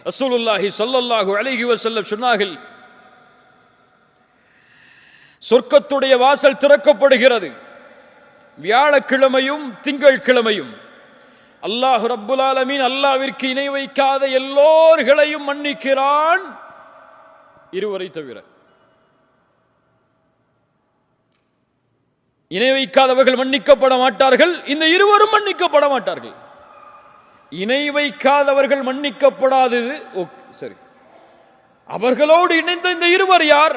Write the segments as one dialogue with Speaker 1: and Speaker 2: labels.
Speaker 1: ரசூலுல்லாஹி ஸல்லல்லாஹு அலைஹி வஸல்லம் சொன்னார்கள், சொர்க்கத்துடைய வாசல் திறக்கப்படுகிறது வியாழக்கிழமையும் திங்கட்கிழமையும். அல்லாஹ் ரப்புல் ஆலமீன் அல்லாஹ்விற்கு இணை வைக்காத எல்லோர்களையும் மன்னிக்கிறான், இருவரை தவிர. இணை வைக்காதவர்கள் மன்னிக்கப்பட மாட்டார்கள், இந்த இருவரும் மன்னிக்கப்பட மாட்டார்கள். இணை வைக்காதவர்கள் மன்னிக்கப்படாதது சரி, அவர்களோடு இணைந்த இந்த இருவர் யார்?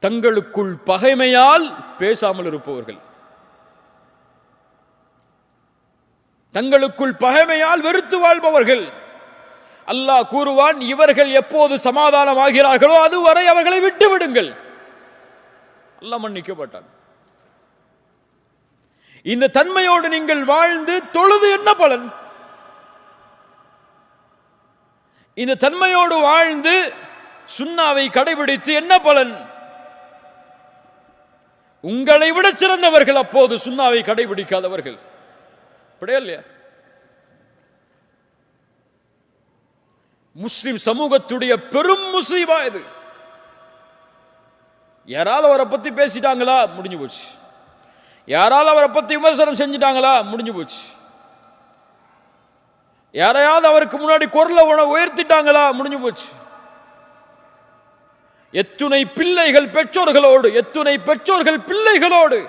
Speaker 1: தங்களுக்குள் பகைமையால் பேசாமல் இருப்பவர்கள், தங்களுக்குள் பகைமையால் வெறுத்து வாழ்பவர்கள். அல்லாஹ் கூறுவான், இவர்கள் எப்போது சமாதானம் ஆகிறார்களோ அதுவரை அவர்களை விட்டு விடுங்கள். அல்லாஹ் மன்னிக்கப்பட்டான். இந்த தன்மையோடு நீங்கள் வாழ்ந்து தொழுது என்ன பலன்? இந்த தன்மையோடு வாழ்ந்து சுன்னாவை கடைபிடித்து என்ன பலன்? உங்களை விட சிறந்தவர்கள் அப்போது சுன்னாவை கடைபிடிக்காதவர்கள். அப்படியே இல்லையா? முஸ்லிம் சமூகத்துடைய பெரும் முசீபா இது. யாராவது அவரை பத்தி பேசிட்டாங்களா, முடிஞ்சு போச்சு. யாராவது அவரை பத்தி விமர்சனம் செஞ்சிட்டாங்களா, முடிஞ்சு போச்சு. யாரையாவது அவருக்கு முன்னாடி குரலை உயர்த்திட்டாங்களா, முடிஞ்சு போச்சு. எத்துணை பிள்ளைகள் பெற்றோர்களோடு, எத்துணை பெற்றோர்கள் பிள்ளைகளோடு,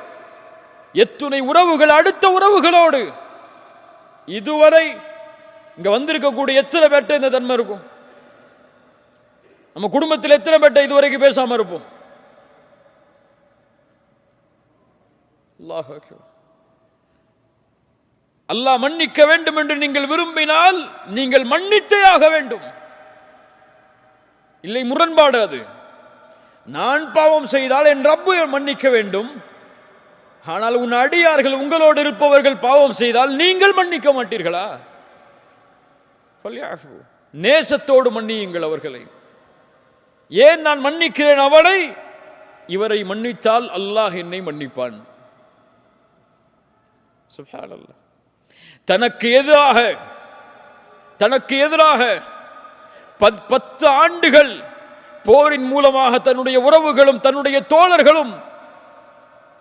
Speaker 1: எத்துணை உறவுகள் அடுத்த உறவுகளோடு. இதுவரை இங்க வந்திருக்கக்கூடிய எத்தனை பேர்ட்ட இந்த தன்மை இருக்கும்? நம்ம குடும்பத்தில் எத்தனை பேர்ட்ட இதுவரைக்கும் பேசாம இருப்போம்? அல்லாஹ் மன்னிக்க வேண்டும் என்று நீங்கள் விரும்பினால் நீங்கள் மன்னித்தே ஆக வேண்டும். இல்லை முரண்பாடு அது. நான் பாவம் செய்தால் என் ரப்பு மன்னிக்க வேண்டும், ஆனால் உன் அடியார்கள் உங்களோடு இருப்பவர்கள் பாவம் செய்தால் நீங்கள் மன்னிக்க மாட்டீர்களா? நேசத்தோடு மன்னியுங்கள் அவர்களை. ஏன் நான் மன்னிக்கிறேன் அவனை? இவரை மன்னித்தால் அல்லாஹ் என்னை மன்னிப்பான். சுப்ஹானல்லாஹ். தனக்கு எதிராக 10 ஆண்டுகள் போரின் மூலமாக தன்னுடைய உறவுகளும் தன்னுடைய தோழர்களும்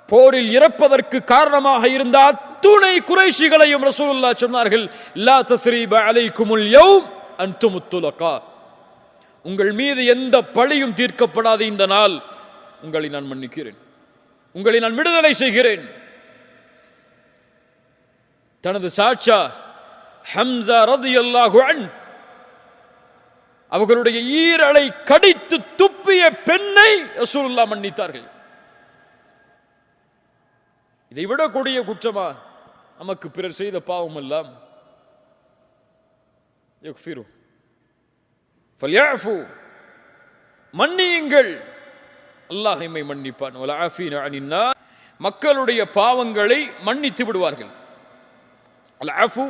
Speaker 1: போரில் இறப்பதற்கு காரணமாக இருந்த அத்துணை குறைஷிகளையும் ரசூலுல்லாஹ் சொன்னார்கள், லா தஸ்ரீப அலைக்குமுல் யௌம் அன்துமுத் துலகா. உங்கள் மீது எந்த பழியும் தீர்க்கப்படாத இந்த நாள் உங்களை நான் மன்னிக்கிறேன், உங்களை நான் விடுதலை செய்கிறேன். தனது சாட்சா ஹம்ஸா ரலியல்லாஹு அன்ஹு அவர்களுடைய ஈரலை கடித்து துப்பிய பெண்ணை ரசூலுல்லாஹ் மன்னித்தார்கள். இதை விட கொடிய குற்றமா நமக்கு பிறர் செய்த பாவம் எல்லாம்? யக்ஃபிரு ஃபல்யஃபு, மன்னியுங்கள், அல்லாஹ் எம்மை மன்னிப்பான். வல ஆஃபீன அனின்னா, மக்களுடைய பாவங்களை மன்னித்து விடுவார்கள். அல் அஃபு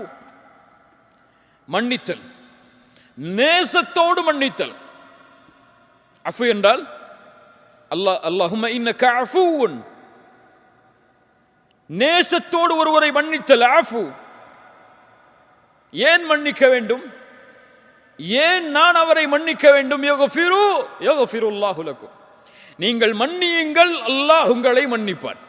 Speaker 1: மன்னித்தல், நேசத்தோடு மன்னித்தல். அஃபு என்றால் அல்லாஹும்ம இன்னக அஃபூன், நேசத்தோடு ஒருவரை மன்னித்தல் அஃபு. ஏன் மன்னிக்க வேண்டும்? ஏன் நான் அவரை மன்னிக்க வேண்டும்? யக்ஃபிருல்லாஹு லக்கும், நீங்கள் மன்னியுங்கள், அல்லாஹ் உங்களை மன்னிப்பான்.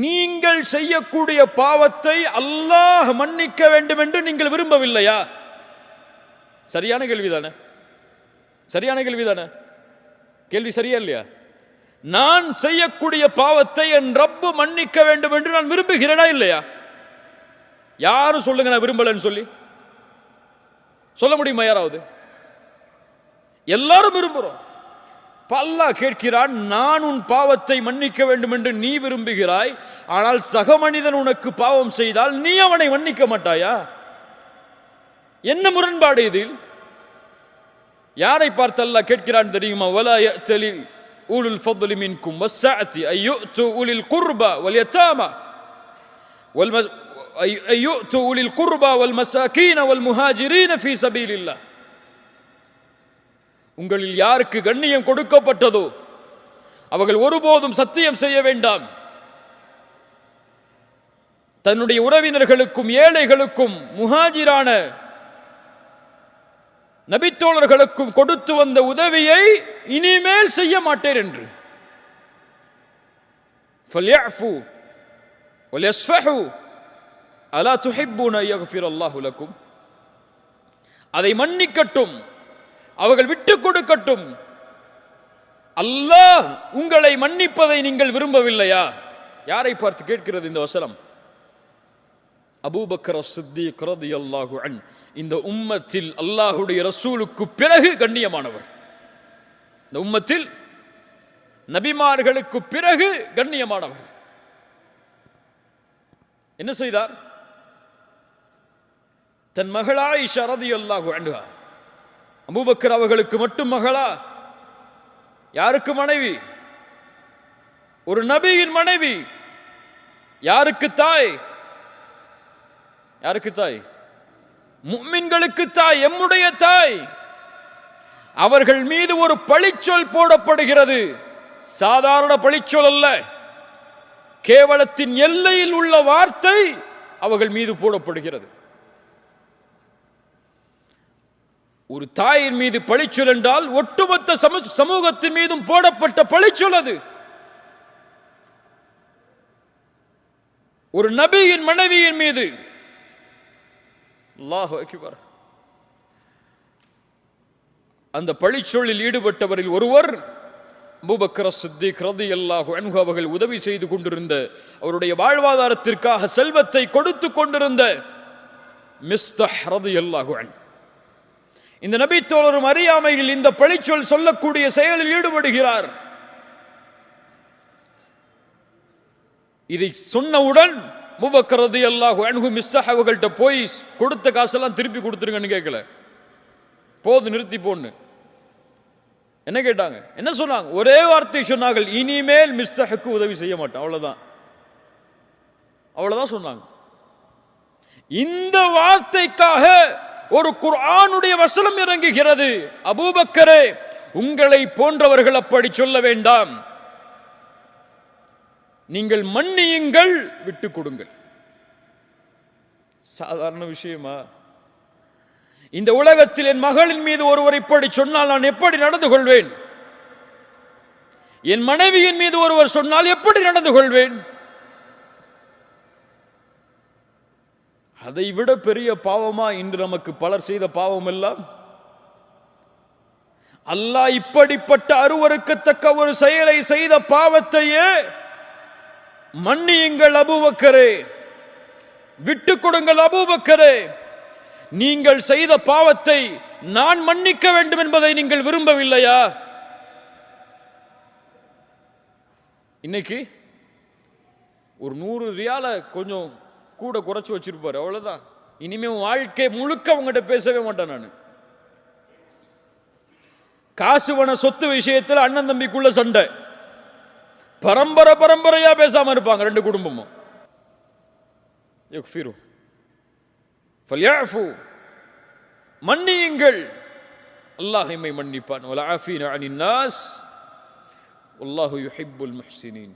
Speaker 1: நீங்கள் செய்யக்கூடிய பாவத்தை அல்லாஹ் மன்னிக்க வேண்டும் என்று நீங்கள் விரும்பவில்லையா? சரியான கேள்விதானே? சரியான கேள்விதானே? கேள்வி சரியா இல்லையா? நான் செய்யக்கூடிய பாவத்தை என் ரப்பு மன்னிக்க வேண்டும் என்று நான் விரும்புகிறேனா இல்லையா? யாரும் சொல்லுங்க நான் விரும்பலன்னு சொல்லி சொல்ல முடியுமா யாராவது? எல்லாரும் விரும்புகிறோம். அல்லாஹ் கேட்கிறான், நான் உன் பாவத்தை மன்னிக்க வேண்டும் என்று நீ விரும்புகிறாய், ஆனால் சக மனிதன் உனக்கு பாவம் செய்தால் நீ அவனை மன்னிக்க மாட்டாயா? என்ன முரண்பாடு இதில்? யாரை பார்த்து அல்லாஹ் கேட்கிறான் தெரியுமா? வலா யஅ்தலி உலுல் ஃபض்லி மின்கும் வஸ்ஸஅதி அய்யுது உலில் குர்பா வல் யதாமா அய்யுது உலில் குர்பா வல் மசாகீன வல் முஹாஜிரீன ஃபீ சபீலில்லாஹ். உங்களில் யாருக்கு கண்ணியம் கொடுக்கப்பட்டதோ அவர்கள் ஒருபோதும் சத்தியம் செய்ய வேண்டாம், தன்னுடைய உறவினர்களுக்கும் ஏழைகளுக்கும் முஹாஜிரான நபித்தோழர்களுக்கும் கொடுத்து வந்த உதவியை இனிமேல் செய்ய மாட்டேன் என்று. فَلْيَعْفُوا وَلْيَصْفَحُوا أَلَا تُحِبُّونَ أَن يَغْفِرَ اللَّهُ لَكُمْ. அதை மன்னிக்கட்டும், அவர்கள் விட்டுக் கொடுக்கட்டும். அல்லாஹ் உங்களை மன்னிப்பதை நீங்கள் விரும்பவில்லையா? யாரை பார்த்து கேட்கிறது இந்த வசனம்? அபூபக்கர் சித்திக் ரலியல்லாஹு அன்ஹு. இந்த உம்மத்தில் அல்லாஹ்வுடைய ரசூலுக்கு பிறகு கண்ணியமானவர், இந்த உம்மத்தில் நபிமார்களுக்கு பிறகு கண்ணியமானவர். என்ன செய்தார்? தன் மகள் ஆயிஷா ரலியல்லாஹு அன்ஹா, அபூபக்கர் அவர்களுக்கு மட்டும் மகளா? யாருக்கு மனைவி? ஒரு நபியின் மனைவி. யாருக்கு தாய்? யாருக்கு தாய்? முஃமின்களுக்கு தாய், எம்முடைய தாய். அவர்கள் மீது ஒரு பழிச்சொல் போடப்படுகிறது. சாதாரண பழிச்சொல் அல்ல, கேவலத்தின் எல்லையில் உள்ள வார்த்தை அவர்கள் மீது போடப்படுகிறது. ஒரு தாயின் மீது பழிச்சொல் என்றால் ஒட்டுமொத்த சமூகத்தின் மீதும் போடப்பட்ட பழிச்சொல் அது. ஒரு நபியின் மனைவியின் மீது. அல்லாஹு அக்பர். அந்த பழிச்சொல்லில் ஈடுபட்டவரில் ஒருவர் அபூபக்கர் சித்திக் ரலியல்லாஹு அன்ஹு அவர்கள் உதவி செய்து கொண்டிருந்த, அவருடைய வாழ்வாதாரத்திற்காக செல்வத்தை கொடுத்து கொண்டிருந்த மிஸ்தஹ் ரலியல்லாஹு அன்ஹு. இந்த நபி தோழரும் அறியாமையில் இந்த பழிச்சொல் சொல்லக்கூடிய செயலில் ஈடுபடுகிறார். இதை சொன்னவுடன் அபூபக்கர் ரலியல்லாஹு அன்ஹு மிஸ்தஹ் அவர்கள்ட்ட போய் கொடுத்த காசெல்லாம் திருப்பி கொடுத்துருங்கன்னு கேட்கல, போது நிறுத்தி போன்னு. என்ன கேட்டாங்க? என்ன சொன்னாங்க? ஒரே வார்த்தை சொன்னார்கள், இனிமேல் மிஸ்தஹுக்கு உதவி செய்ய மாட்டேன். அவ்வளவுதான், அவ்வளவுதான் சொன்னாங்க. இந்த வார்த்தைக்காக ஒரு குர்ஆனுடைய வசனம் இறங்குகிறது. அபூபக்கரே, உங்களை போன்றவர்கள் அப்படி சொல்ல வேண்டாம், நீங்கள் மன்னியுங்கள், விட்டுக் கொடுங்கள். சாதாரண விஷயமா? இந்த உலகத்தில் என் மகளின் மீது ஒருவர் இப்படி சொன்னால் நான் எப்படி நடந்து கொள்வேன்? என் மனைவியின் மீது ஒருவர் சொன்னால் எப்படி நடந்து கொள்வேன்? அதை விட பெரிய பாவமா இன்று நமக்கு பலர் செய்த பாவம் எல்லாம்? அல்லாஹ் இப்படிப்பட்ட அருவருக்கத்தக்க ஒரு செயலை செய்த பாவத்தையே மன்னியுங்கள் அபூபக்கரே, விட்டுக் கொடுங்கள் அபூபக்கரே, நீங்கள் செய்த பாவத்தை நான் மன்னிக்க வேண்டும் என்பதை நீங்கள் விரும்பவில்லையா? இன்னைக்கு ஒரு 100 ரியால கொஞ்சம் கூட குறைச்சு வச்சிருப்பாரு, அவ்வளவுதான். இனிமே வாழ்க்கை முழுக்க அவங்ககிட்ட பேசவே மாட்டேன் நான். காசுவன சொத்து விஷயத்தில் அண்ணன் தம்பிக்குள்ள சண்டை, பரம்பரையா பேசாம இருப்பாங்க ரெண்டு குடும்பமும். மன்னியுங்கள், அல்லாஹ் எம்மை மன்னிப்பான். வலஆஃபீன அனின் நாஸ் வல்லாஹு யுஹிப்புல் முஹ்சினீன்.